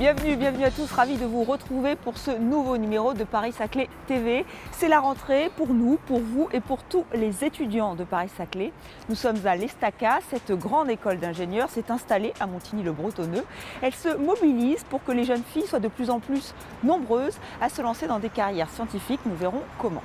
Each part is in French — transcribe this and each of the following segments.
Bienvenue à tous, ravi de vous retrouver pour ce nouveau numéro de Paris-Saclay TV. C'est la rentrée pour nous, pour vous et pour tous les étudiants de Paris-Saclay. Nous sommes à l'Estaca, cette grande école d'ingénieurs s'est installée à Montigny-le-Bretonneux. Elle se mobilise pour que les jeunes filles soient de plus en plus nombreuses à se lancer dans des carrières scientifiques. Nous verrons comment.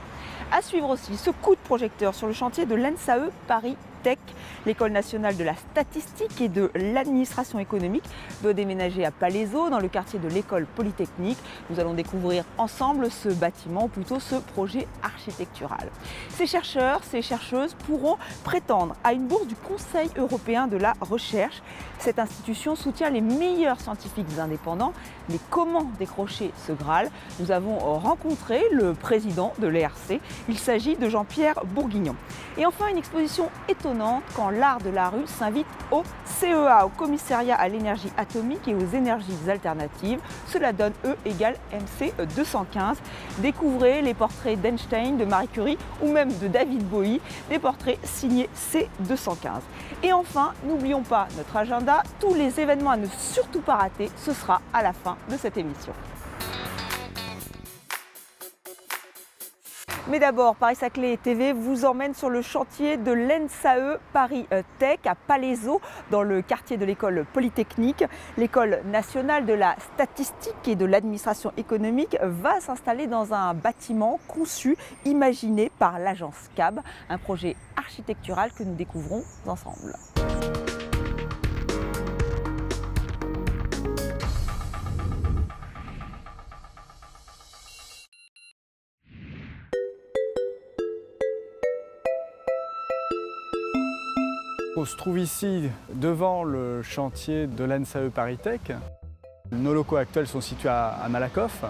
À suivre aussi ce coup de projecteur sur le chantier de l'ENSAE Paris Tech. L'École nationale de la statistique et de l'administration économique doit déménager à Palaiseau, dans le quartier de l'École polytechnique. Nous allons découvrir ensemble ce bâtiment, ou plutôt ce projet architectural. Ces chercheurs, ces chercheuses pourront prétendre à une bourse du Conseil européen de la recherche. Cette institution soutient les meilleurs scientifiques indépendants. Mais comment décrocher ce Graal? Nous avons rencontré le président de l'ERC. Il s'agit de Jean-Pierre Bourguignon. Et enfin, une exposition étonnante quand l'art de la rue s'invite au CEA, au Commissariat à l'énergie atomique et aux énergies alternatives. Cela donne E égale MC 215. Découvrez les portraits d'Einstein, de Marie Curie ou même de David Bowie, des portraits signés C215. Et enfin, n'oublions pas notre agenda, tous les événements à ne surtout pas rater, ce sera à la fin de cette émission. Mais d'abord, Paris-Saclay TV vous emmène sur le chantier de l'ENSAE Paris Tech à Palaiseau, dans le quartier de l'École polytechnique. L'École nationale de la statistique et de l'administration économique va s'installer dans un bâtiment conçu, imaginé par l'agence CAB, un projet architectural que nous découvrons ensemble. On se trouve ici devant le chantier de l'ENSAE Paris Tech. Nos locaux actuels sont situés à Malakoff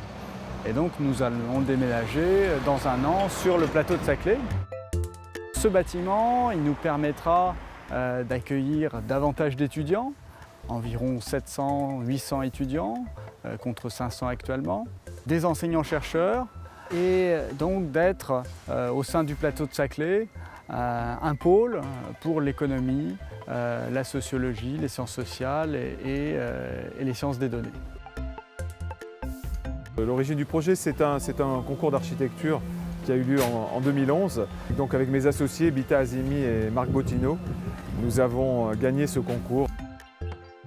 et donc nous allons déménager dans un an sur le plateau de Saclay. Ce bâtiment, il nous permettra d'accueillir davantage d'étudiants, environ 700-800 étudiants contre 500 actuellement, des enseignants-chercheurs et donc d'être au sein du plateau de Saclay un pôle pour l'économie, la sociologie, les sciences sociales et les sciences des données. L'origine du projet, c'est un concours d'architecture qui a eu lieu en 2011. Donc avec mes associés Bita Azimi et Marc Bottino, nous avons gagné ce concours.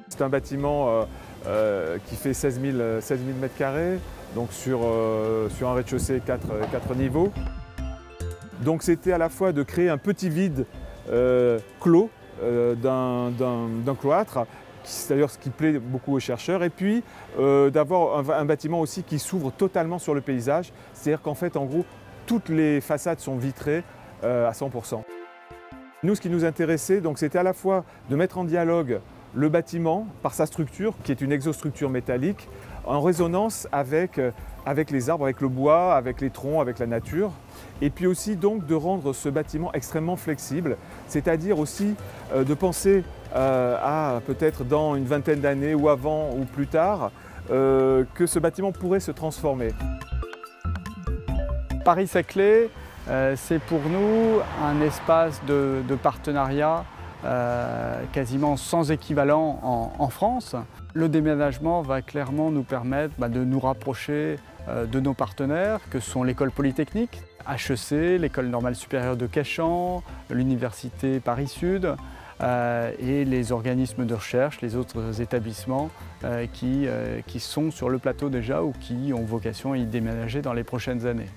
C'est un bâtiment qui fait 16 000 m², donc sur un rez-de-chaussée 4 niveaux. Donc c'était à la fois de créer un petit vide clos d'un cloître, c'est d'ailleurs ce qui plaît beaucoup aux chercheurs, et puis d'avoir un bâtiment aussi qui s'ouvre totalement sur le paysage, c'est-à-dire qu'en fait, en gros, toutes les façades sont vitrées à 100%. Nous, ce qui nous intéressait, c'était à la fois de mettre en dialogue le bâtiment par sa structure, qui est une exostructure métallique, en résonance avec les arbres, avec le bois, avec les troncs, avec la nature. Et puis aussi donc de rendre ce bâtiment extrêmement flexible, c'est-à-dire aussi de penser à peut-être dans une vingtaine d'années ou avant ou plus tard, que ce bâtiment pourrait se transformer. Paris-Saclay, c'est pour nous un espace de partenariat quasiment sans équivalent en France. Le déménagement va clairement nous permettre de nous rapprocher de nos partenaires, que sont l'École polytechnique, HEC, l'École normale supérieure de Cachan, l'Université Paris-Sud et les organismes de recherche, les autres établissements qui sont sur le plateau déjà ou qui ont vocation à y déménager dans les prochaines années.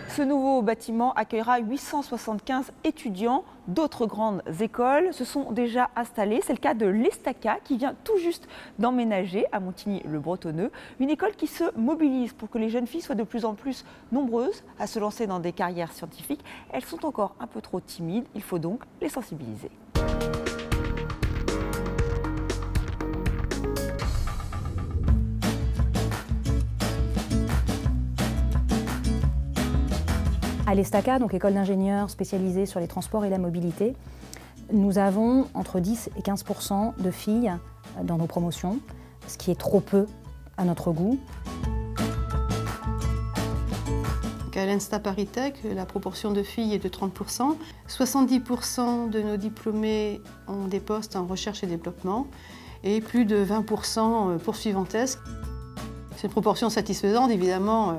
Ce nouveau bâtiment accueillera 875 étudiants. D'autres grandes écoles se sont déjà installées. C'est le cas de l'Estaca qui vient tout juste d'emménager à Montigny-le-Bretonneux. Une école qui se mobilise pour que les jeunes filles soient de plus en plus nombreuses à se lancer dans des carrières scientifiques. Elles sont encore un peu trop timides, il faut donc les sensibiliser. À l'Estaca, donc école d'ingénieurs spécialisée sur les transports et la mobilité, nous avons entre 10 et 15% de filles dans nos promotions, ce qui est trop peu à notre goût. À l'Insta Paris Tech, la proportion de filles est de 30%. 70% de nos diplômés ont des postes en recherche et développement. et plus de 20% poursuivantesques. C'est une proportion satisfaisante, évidemment.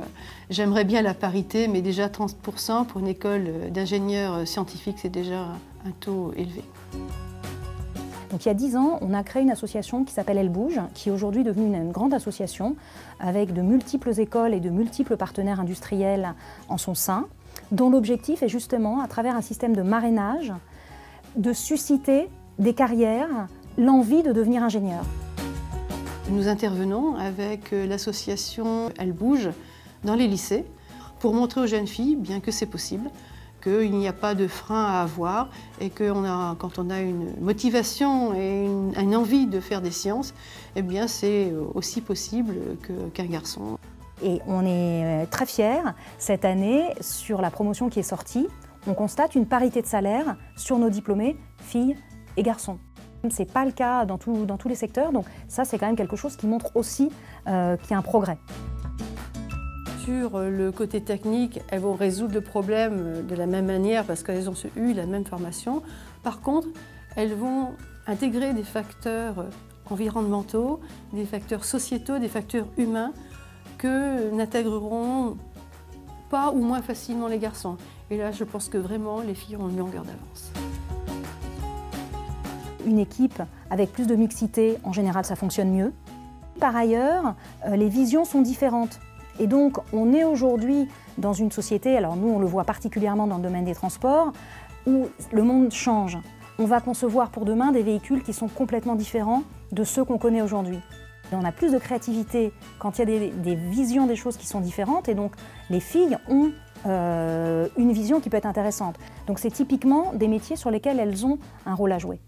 J'aimerais bien la parité, mais déjà 30% pour une école d'ingénieurs scientifiques, c'est déjà un taux élevé. Donc il y a 10 ans, on a créé une association qui s'appelle Elle Bouge, qui est aujourd'hui devenue une grande association avec de multiples écoles et de multiples partenaires industriels en son sein, dont l'objectif est justement, à travers un système de marrainage, de susciter des carrières, l'envie de devenir ingénieur. Nous intervenons avec l'association Elle Bouge dans les lycées pour montrer aux jeunes filles, bien que c'est possible, qu'il n'y a pas de frein à avoir et que quand on a une motivation et une envie de faire des sciences, eh bien c'est aussi possible qu'un garçon. Et on est très fiers, cette année, sur la promotion qui est sortie, on constate une parité de salaire sur nos diplômés, filles et garçons. Ce n'est pas le cas dans tous les secteurs, donc ça c'est quand même quelque chose qui montre aussi qu'il y a un progrès. Sur le côté technique, elles vont résoudre le problème de la même manière parce qu'elles ont eu la même formation. Par contre, elles vont intégrer des facteurs environnementaux, des facteurs sociétaux, des facteurs humains que n'intégreront pas ou moins facilement les garçons. Et là, je pense que vraiment, les filles ont une longueur d'avance. Une équipe avec plus de mixité, en général, ça fonctionne mieux. Par ailleurs, les visions sont différentes. Et donc, on est aujourd'hui dans une société, alors nous, on le voit particulièrement dans le domaine des transports, où le monde change. On va concevoir pour demain des véhicules qui sont complètement différents de ceux qu'on connaît aujourd'hui. On a plus de créativité quand il y a des visions des choses qui sont différentes, et donc les filles ont une vision qui peut être intéressante. Donc c'est typiquement des métiers sur lesquels elles ont un rôle à jouer.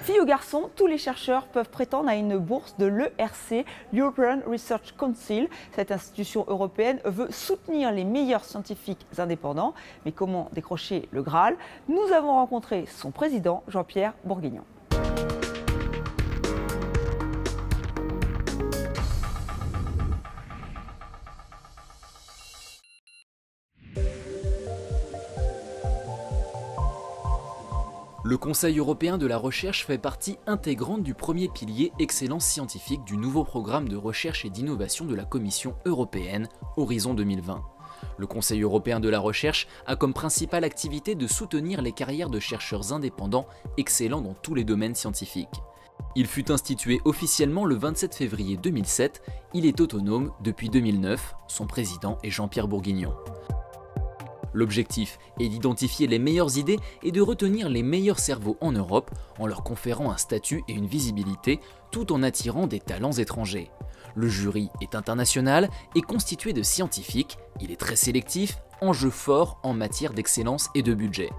Filles ou garçons, tous les chercheurs peuvent prétendre à une bourse de l'ERC, l'European Research Council. Cette institution européenne veut soutenir les meilleurs scientifiques indépendants. Mais comment décrocher le Graal? Nous avons rencontré son président, Jean-Pierre Bourguignon. Le Conseil européen de la recherche fait partie intégrante du premier pilier excellence scientifique du nouveau programme de recherche et d'innovation de la Commission européenne, Horizon 2020. Le Conseil européen de la recherche a comme principale activité de soutenir les carrières de chercheurs indépendants excellents dans tous les domaines scientifiques. Il fut institué officiellement le 27 février 2007, il est autonome depuis 2009, son président est Jean-Pierre Bourguignon. L'objectif est d'identifier les meilleures idées et de retenir les meilleurs cerveaux en Europe en leur conférant un statut et une visibilité tout en attirant des talents étrangers. Le jury est international et constitué de scientifiques, il est très sélectif, enjeu fort en matière d'excellence et de budget.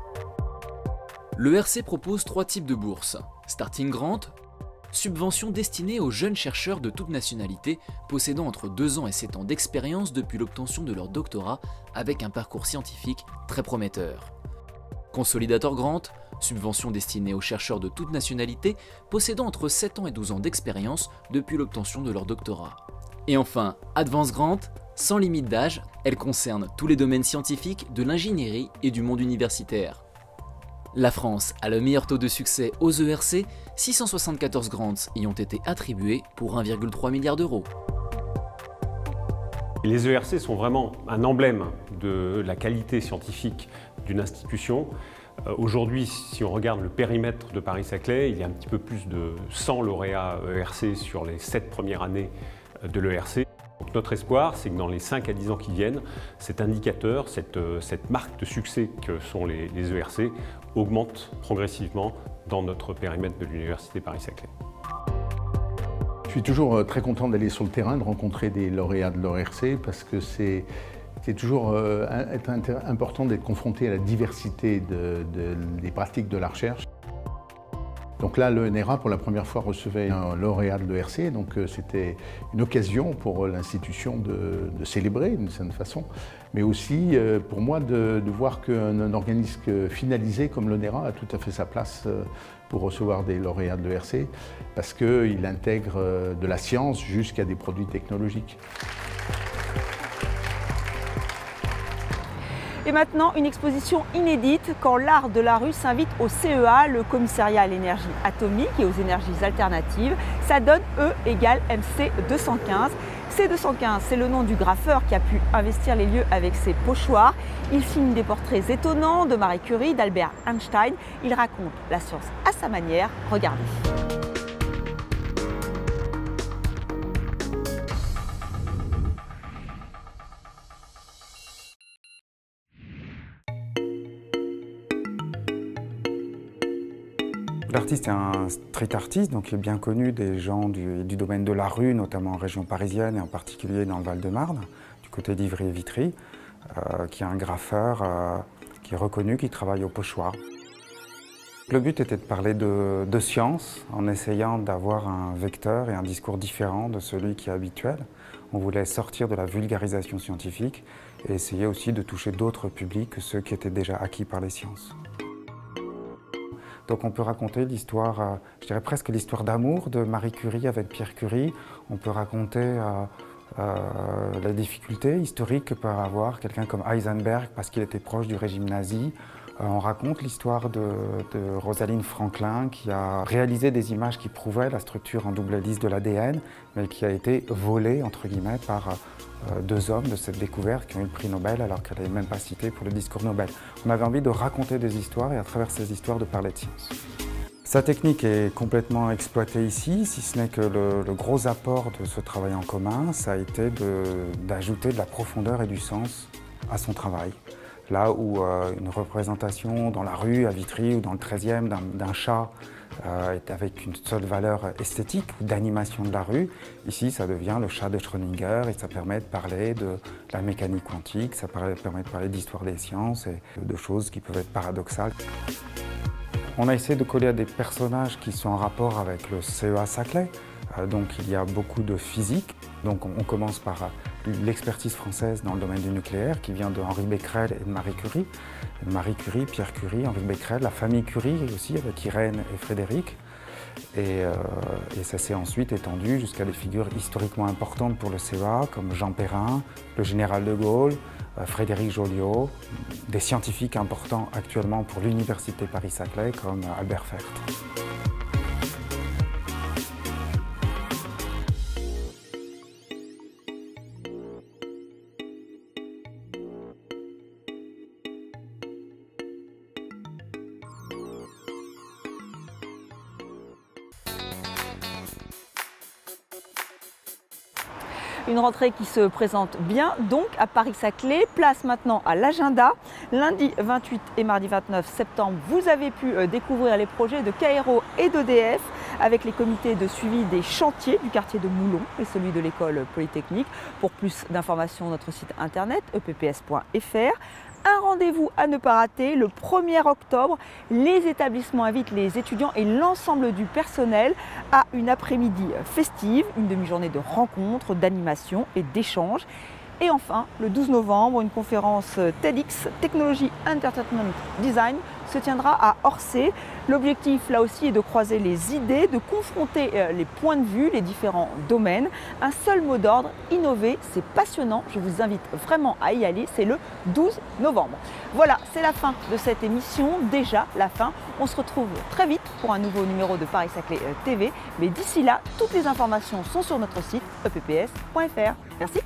L'ERC propose 3 types de bourses. Starting Grant, subvention destinée aux jeunes chercheurs de toute nationalité possédant entre 2 ans et 7 ans d'expérience depuis l'obtention de leur doctorat avec un parcours scientifique très prometteur. Consolidator Grant, subvention destinée aux chercheurs de toute nationalité possédant entre 7 ans et 12 ans d'expérience depuis l'obtention de leur doctorat. Et enfin, Advance Grant, sans limite d'âge, elle concerne tous les domaines scientifiques de l'ingénierie et du monde universitaire. La France a le meilleur taux de succès aux ERC, 674 grants y ont été attribués pour 1,3 milliard d'euros. Les ERC sont vraiment un emblème de la qualité scientifique d'une institution. Aujourd'hui, si on regarde le périmètre de Paris-Saclay, il y a un petit peu plus de 100 lauréats ERC sur les 7 premières années de l'ERC. Donc notre espoir, c'est que dans les 5 à 10 ans qui viennent, cet indicateur, cette marque de succès que sont les ERC, augmente progressivement dans notre périmètre de l'Université Paris-Saclay. Je suis toujours très content d'aller sur le terrain, de rencontrer des lauréats de l'ERC parce que c'est toujours important d'être confronté à la diversité des pratiques de la recherche. Donc là, l'ENRA, pour la première fois, recevait un lauréat de l'ERC, donc c'était une occasion pour l'institution de célébrer d'une certaine façon, mais aussi pour moi de voir qu'un organisme finalisé comme l'ENRA a tout à fait sa place pour recevoir des lauréats de l'ERC, parce qu'il intègre de la science jusqu'à des produits technologiques. Et maintenant, une exposition inédite quand l'art de la rue s'invite au CEA, le commissariat à l'énergie atomique et aux énergies alternatives. Ça donne E égale MC 215. C215, c'est le nom du graffeur qui a pu investir les lieux avec ses pochoirs. Il signe des portraits étonnants de Marie Curie, d'Albert Einstein. Il raconte la science à sa manière. Regardez. L'artiste est un street artiste, donc il est bien connu des gens du domaine de la rue, notamment en région parisienne et en particulier dans le Val-de-Marne, du côté d'Ivry et Vitry, qui est un graffeur qui est reconnu, qui travaille au pochoir. Le but était de parler de science en essayant d'avoir un vecteur et un discours différent de celui qui est habituel. On voulait sortir de la vulgarisation scientifique et essayer aussi de toucher d'autres publics que ceux qui étaient déjà acquis par les sciences. Donc on peut raconter l'histoire, je dirais presque l'histoire d'amour de Marie Curie avec Pierre Curie. On peut raconter la difficulté historique que peut avoir quelqu'un comme Heisenberg parce qu'il était proche du régime nazi. On raconte l'histoire de Rosalind Franklin qui a réalisé des images qui prouvaient la structure en double hélice de l'ADN, mais qui a été volée, entre guillemets, par deux hommes de cette découverte qui ont eu le prix Nobel alors qu'elle n'est même pas citée pour le discours Nobel. On avait envie de raconter des histoires et à travers ces histoires de parler de science. Sa technique est complètement exploitée ici, si ce n'est que le gros apport de ce travail en commun, ça a été d'ajouter de la profondeur et du sens à son travail. Là où une représentation dans la rue, à Vitry ou dans le 13e d'un chat est avec une seule valeur esthétique ou d'animation de la rue, ici ça devient le chat de Schrödinger et ça permet de parler de la mécanique quantique, ça permet de parler d'histoire des sciences et de choses qui peuvent être paradoxales. On a essayé de coller à des personnages qui sont en rapport avec le CEA Saclay. Donc il y a beaucoup de physique. Donc on commence par l'expertise française dans le domaine du nucléaire qui vient de Henri Becquerel et de Marie Curie. Marie Curie, Pierre Curie, Henri Becquerel, la famille Curie aussi avec Irène et Frédéric. Et ça s'est ensuite étendu jusqu'à des figures historiquement importantes pour le CEA comme Jean Perrin, le général de Gaulle, Frédéric Joliot, des scientifiques importants actuellement pour l'Université Paris-Saclay comme Albert Fert. Une rentrée qui se présente bien donc à Paris-Saclay. Place maintenant à l'agenda. Lundi 28 et mardi 29 septembre, vous avez pu découvrir les projets de Cairo et d'EDF avec les comités de suivi des chantiers du quartier de Moulon et celui de l'école polytechnique. Pour plus d'informations, notre site internet epps.fr. Un rendez-vous à ne pas rater, le 1er octobre, les établissements invitent les étudiants et l'ensemble du personnel à une après-midi festive, une demi-journée de rencontres, d'animation et d'échanges. Et enfin, le 12 novembre, une conférence TEDx Technology Entertainment Design se tiendra à Orsay. L'objectif, là aussi, est de croiser les idées, de confronter les points de vue, les différents domaines. Un seul mot d'ordre, innover, c'est passionnant. Je vous invite vraiment à y aller, c'est le 12 novembre. Voilà, c'est la fin de cette émission, déjà la fin. On se retrouve très vite pour un nouveau numéro de Paris-Saclay TV. Mais d'ici là, toutes les informations sont sur notre site epps.fr. Merci.